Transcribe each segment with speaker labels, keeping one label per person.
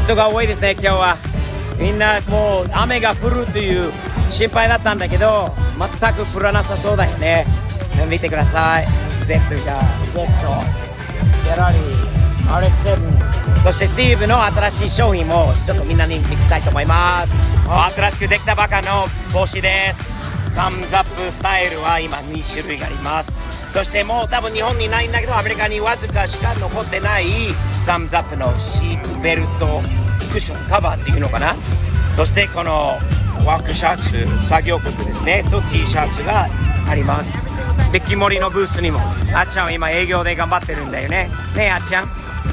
Speaker 1: 人が多いですね今日は。みんなもう雨が降るという心配だったんだけど全く降らなさそうだよね。見てください。Z が Z、フェラーリ、RX7、そしてスティーブの新しい商品もちょっとみんなに見せたいと思います。新しくできたばかの帽子です。サムズアップスタイルは今2種類あります。そしてもう多分日本にないんだけどアメリカにわずかしか残ってないサムズアップのシートベルトクッションカバーっていうのかな。そしてこのワークシャツ作業服ですねと T シャツがあります。ベッキーモリのブースにもあっちゃんは今営業で頑張ってるんだよね。ねえあっちゃん。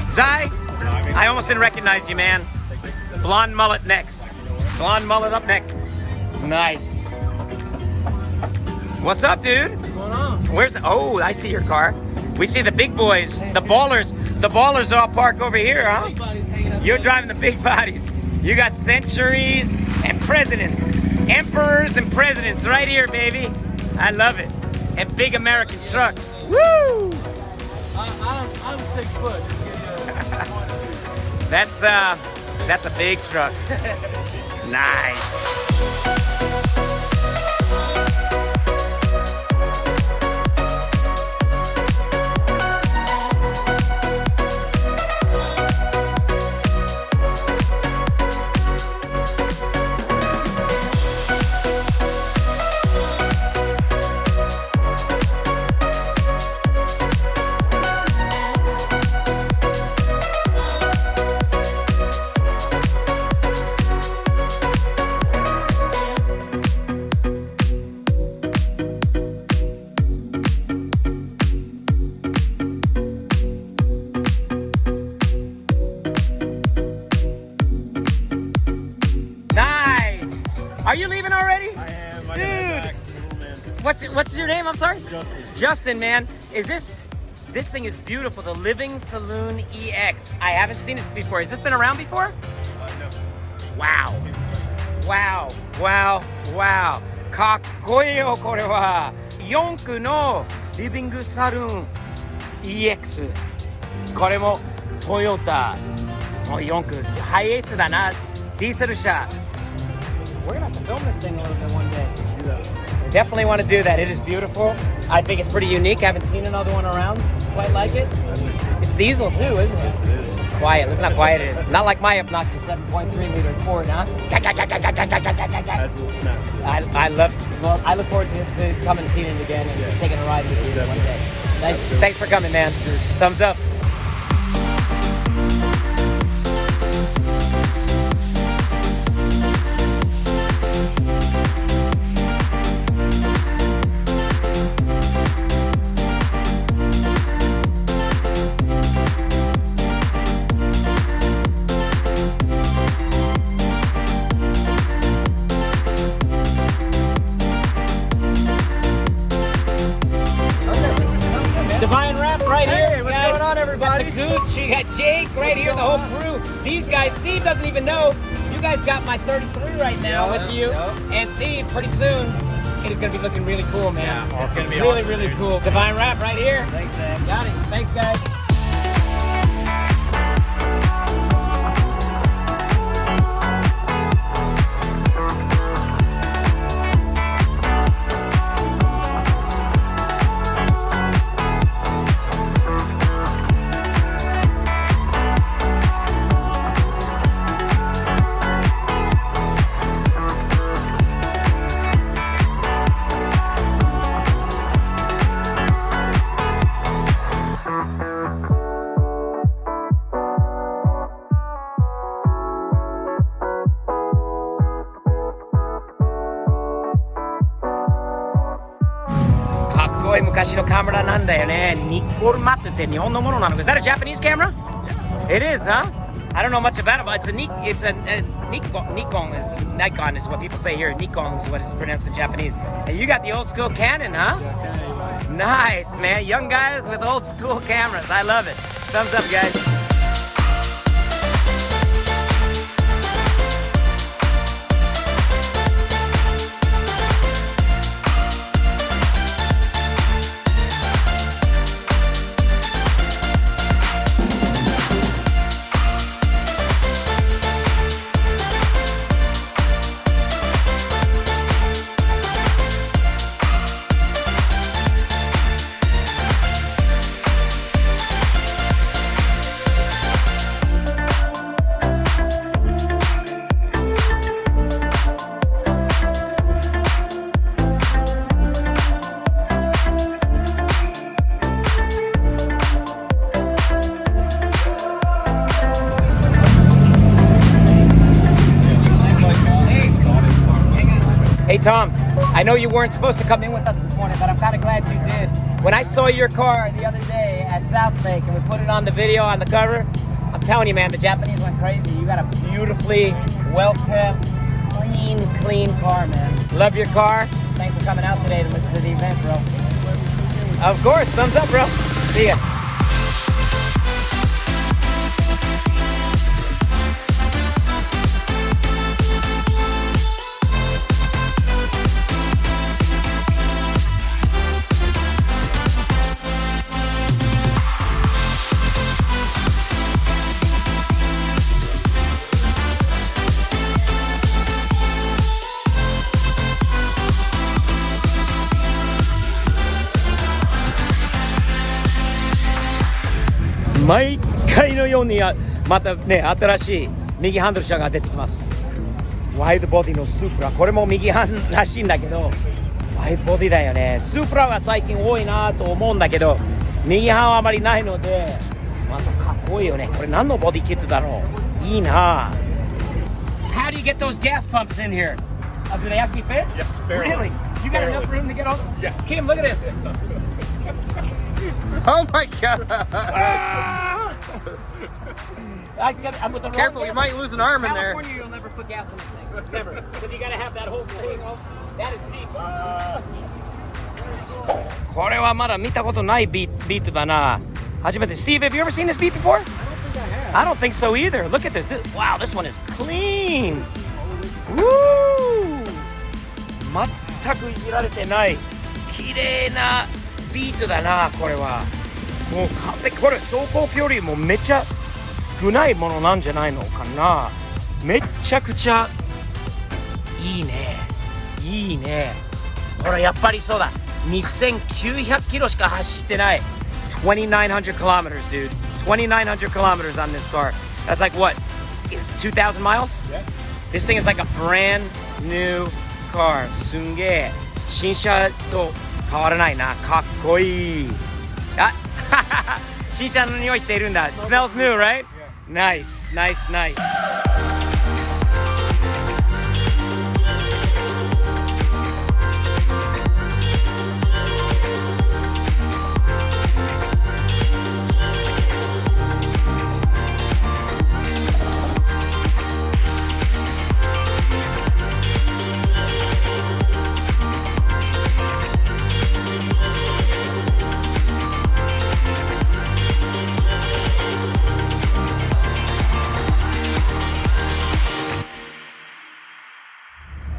Speaker 1: Zai, I almost didn't recognize you, man. Blonde mullet next. Blonde mullet up next. Nice. What's up, dude?
Speaker 2: What's going on?
Speaker 1: Where's the? Oh, I see your car. We see the big boys, the ballers. The ballers all park over here, huh?
Speaker 2: Big bodies hanging up.
Speaker 1: You're driving the big bodies. You got centuries and presidents, emperors and presidents right here, baby. I love it. And big American trucks. Woo!
Speaker 2: I'm 6 foot.
Speaker 1: That's a big truck. Nice. Nice. Are you leaving already?
Speaker 2: I am.
Speaker 1: Dude. What's your name? I'm sorry.
Speaker 2: Justin.
Speaker 1: Justin, man. Is this thing is beautiful. The Living Saloon EX. I haven't seen this before. Has this been around before?
Speaker 2: No.
Speaker 1: Wow. Wow. Wow. Wow. かっこいいよこれは。4区のリビングサルーン EX。これもトヨタもう4区ハイエースだな。ディーゼル車。We're gonna have to film this thing a little bit one day. Definitely want to do that. It is beautiful. I think it's pretty unique. I haven't seen another one around quite like it. It's diesel too, isn't it? It's quiet. Listen how quiet it is. Not like my obnoxious 7.3 liter Ford, huh?
Speaker 2: That's a little snap.
Speaker 1: I love. Well, I look forward to coming and seeing it again and taking a ride with you one day. Nice. Thanks for coming, man. Thumbs up. Divine Rap right here.
Speaker 2: Hey, what's
Speaker 1: guys.
Speaker 2: going on, everybody?
Speaker 1: Got the Gooch, you got Jake right here, the whole crew. These guys, Steve doesn't even know. You guys got my 33 right now with you. And Steve, pretty soon, it is going to be looking really cool, man.
Speaker 2: Yeah, it's gonna be
Speaker 1: really,
Speaker 2: awesome,
Speaker 1: really
Speaker 2: dude.
Speaker 1: cool. Divine Rap right here.
Speaker 2: Thanks, man.
Speaker 1: Got it. Thanks, guys. Is that a Japanese camera? It is, huh? I don't know much about it, but it's a Nikon is what people say here. Nikon is what it's pronounced in Japanese. And you got the old school Canon, huh? Nice, man. Young guys with old school cameras. I love it. Thumbs up, guys. Hey Tom, I know you weren't supposed to come in with us this morning, but I'm kind of glad you did. When I saw your car the other day at South Lake and we put it on the video on the cover, I'm telling you, man, the Japanese went crazy. You got a beautifully well-kept, clean car, man. Love your car. Thanks for coming out today to the event, bro. Of course, thumbs up, bro. See ya.毎回のようにまたね、新しい右ハンドル車が出てきます。ワイドボディのスープラ、これも右ハンらしいんだけど、ワイドボディだよね。スープラが最近多いなと思うんだけど、右ハンはあまりないので、またかっこいいよね。これ何のボディキットだろう。いいな。How do you get those gas pumps in here? Do they actually fit?
Speaker 2: Yeah, barely.
Speaker 1: Really? You got enough room to get all?
Speaker 2: Yeah.
Speaker 1: Kim, look at this. Oh my God! I'm with the
Speaker 3: Careful, you might lose an arm in there.
Speaker 1: California, you'll never put gas in this thing. Never. Because you gotta have that whole thing. That is deep. これはまだ見たことないビートだな。初めて。Steve, have you ever seen this beat before? I don't think so either. Look at this. Wow, this one is clean. Woo! 全くいじられてない。綺麗なビートだな、これは。もう完璧。これ走行距離もめっちゃ少ないものなんじゃないのかな。めっちゃくちゃいいね。いいね。これやっぱりそうだ。2900キロしか走ってない。2,900 kilometers, dude. 2,900 kilometers on this car. That's like what? 2,000 miles?
Speaker 2: Yeah.
Speaker 1: This thing is like a brand new car. すんげえ。新車と変わらないな。かっこいい。あ新車の匂いしているんだ。It smells new, right? Nice, nice, nice.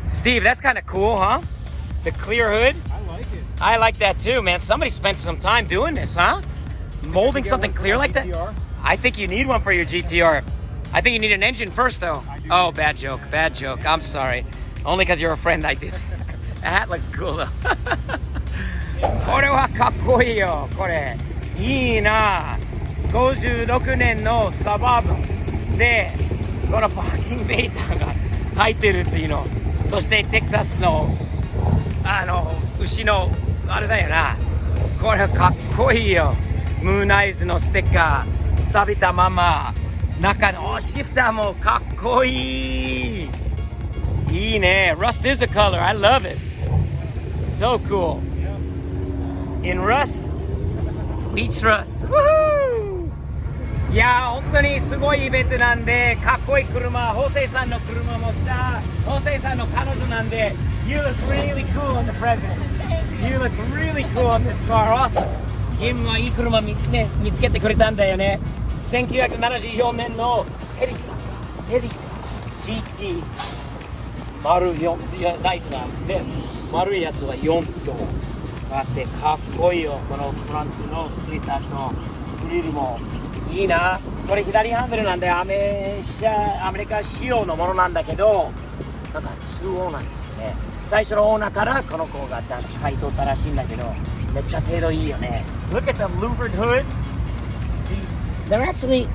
Speaker 1: Steve, that's kind of cool, huh? The clear hood.
Speaker 2: I like it.
Speaker 1: I like that too, man. Somebody spent some time doing this, huh? Molding something clear like that. I think you need one for your GTR. I think you need an engine first, though. Oh, bad joke, bad joke. I'm sorry. Only because you're a friend, I did. That hat looks cool, though. これはかっこいいよ、これ。いいな。56年のサバーブで、このパーキングメーターが入ってるっていうの。そしてテキサスの牛のあれだよな。これかっこいいよ。ムーンアイズのステッカー錆びたまま。中のシフターもかっこいい。いいね。Rust is a color. I love it. So cool. In rust, we trust. Woohoo! いやー本当にすごいイベントなんで、かっこいい車、ホセイさんの車も来た、ホセイさんの彼女なんで、You look really cool in the present. You look really cool in this car. Awesome. ゲームはいい車見つけてくれたんだよね。1974年のセリカ GT 丸4ライトなんで、丸いやつは4とあってかっこいいよ。このフロントのスプリッターとグリルもいいな。これ左ハンドルなんでアメリカ仕様のものなんだけど、なんか2オーなんですよね。最初のオーナーからこの子が買い取ったらしいんだけど、めっちゃ程度いいよね。Look at the louvered hood. They're actually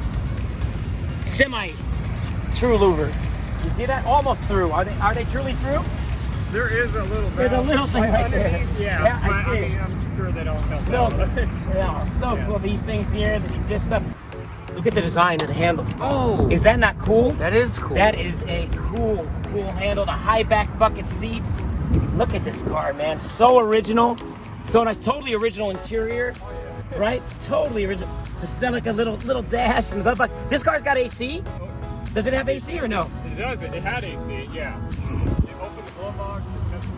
Speaker 1: semi-true louvers. You see that? Almost through. Are they truly through?
Speaker 2: There is a little.
Speaker 1: There's a little thing right there.
Speaker 2: Yeah,
Speaker 1: I see.
Speaker 2: I mean, I'm sure they don't help
Speaker 1: So,
Speaker 2: that much.
Speaker 1: so cool. These things here, this stuff. Look at the design of the handle.
Speaker 3: Oh,
Speaker 1: Is that not cool?
Speaker 3: that is cool.
Speaker 1: That is a cool handle. The high back bucket seats. Look at this car, man. So original. So nice. Totally original interior. Right? Totally original. The Celica little dash and the this car's got AC? Does it have AC or no?
Speaker 2: It does. It had AC, yeah. You open the glove box, it has to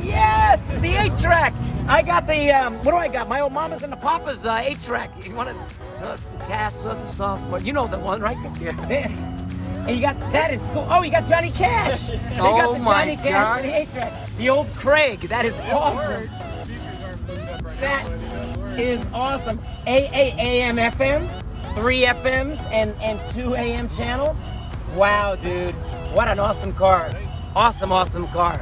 Speaker 1: Yes! The 8-track! I got the, what do I got? My old mama's and the papa's 8-track. You want to, Cass was a sophomore. You know the one, right? Yeah. And you got, that is cool. Oh, you got Johnny Cash! They got the Johnny Cash for the 8-track. The old Craig. That is awesome. That is awesome. AM, FM, 3 FMs, and 2 AM channels. Wow, dude. What an awesome car. Awesome car.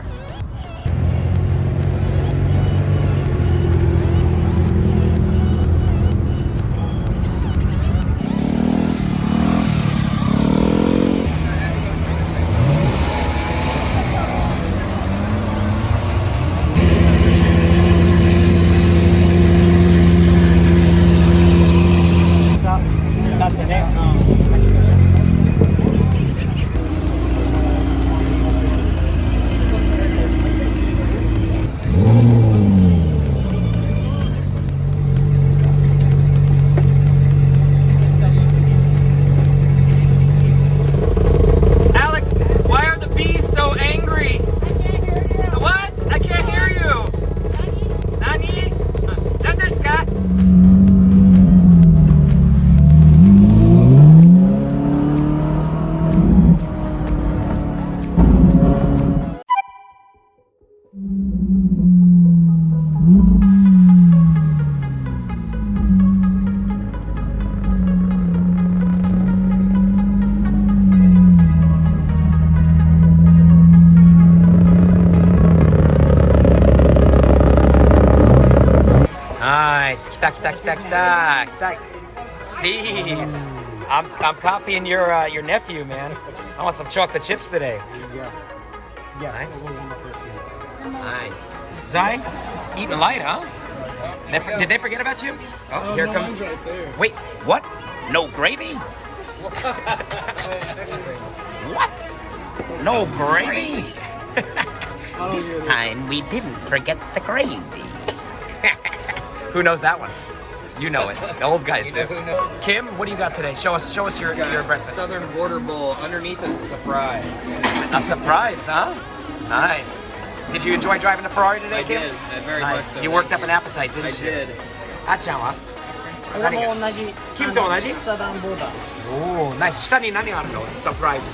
Speaker 1: Nice. Kita. Steve, I'm copying your nephew, man. I want some chocolate chips today.
Speaker 2: Yeah.
Speaker 1: Nice. Zai, eating light, huh? Did they forget about you? Oh, here comes.
Speaker 2: Right there.
Speaker 1: Wait, what? No gravy? What? No gravy? This time we didn't forget the gravy. Who knows that one? You know it. The old guys do. Kim, what do you got today? Show us your breakfast.
Speaker 3: Southern Border Bowl. Underneath is a surprise.
Speaker 1: A surprise, huh? Nice. Did you enjoy driving the Ferrari today, Kim?
Speaker 3: I did. Very much so.
Speaker 1: You worked up an appetite, didn't you?
Speaker 3: I did.
Speaker 1: あっちゃんは
Speaker 4: 俺も同じ。
Speaker 1: キムと同じ
Speaker 4: サダンボーダー。
Speaker 1: おお、ナイス。下に何があるのサプライズ。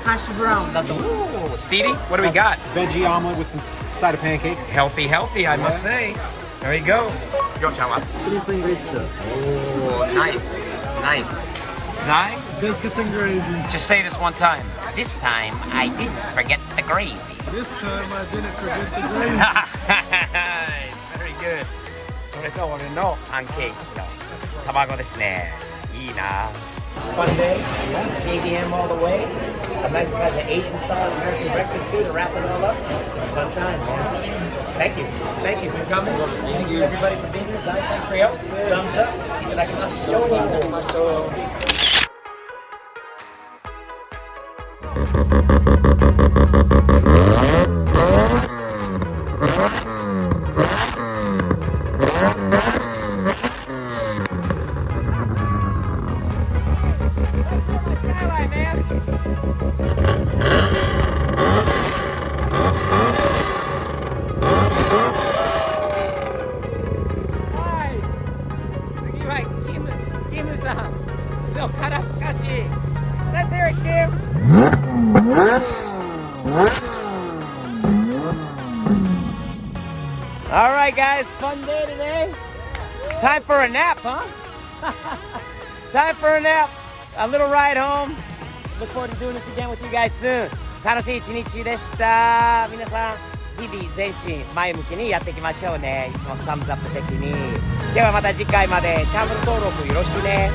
Speaker 4: ハッシュブラウンだと思う。
Speaker 1: おお、Stevie, what do we got?
Speaker 5: Veggie omelet with some side of pancakes.
Speaker 1: Healthy, I must say. There you go. りょうちゃんは
Speaker 4: スリープイングリッツ。
Speaker 1: おお、nice. Zai?
Speaker 5: Biscuits and gravy.
Speaker 1: Just say this one time. This time, I didn't forget the gravy.
Speaker 5: This time I didn't forget the gravy.
Speaker 1: Nice. Very good. それと俺のパンケーキの卵ですね。いいな。Fun day. JDM all the way. A nice kind of Asian style American breakfast too to wrap it all up. Fun time, man. Thank you for coming. Thank you everybody for being here. Zai, thanks for your help. Thumbs up. いただきましょう。Let's hear it, Kim. All right, guys, fun day today. Time for a nap, huh? Time for a nap. A little ride home. Look forward to doing this again with you guys soon. 楽しい一日でした。皆さん、日々前進、前向きにやっていきましょうね。いつもサムズアップ的に。ではまた次回までチャンネル登録よろしくね。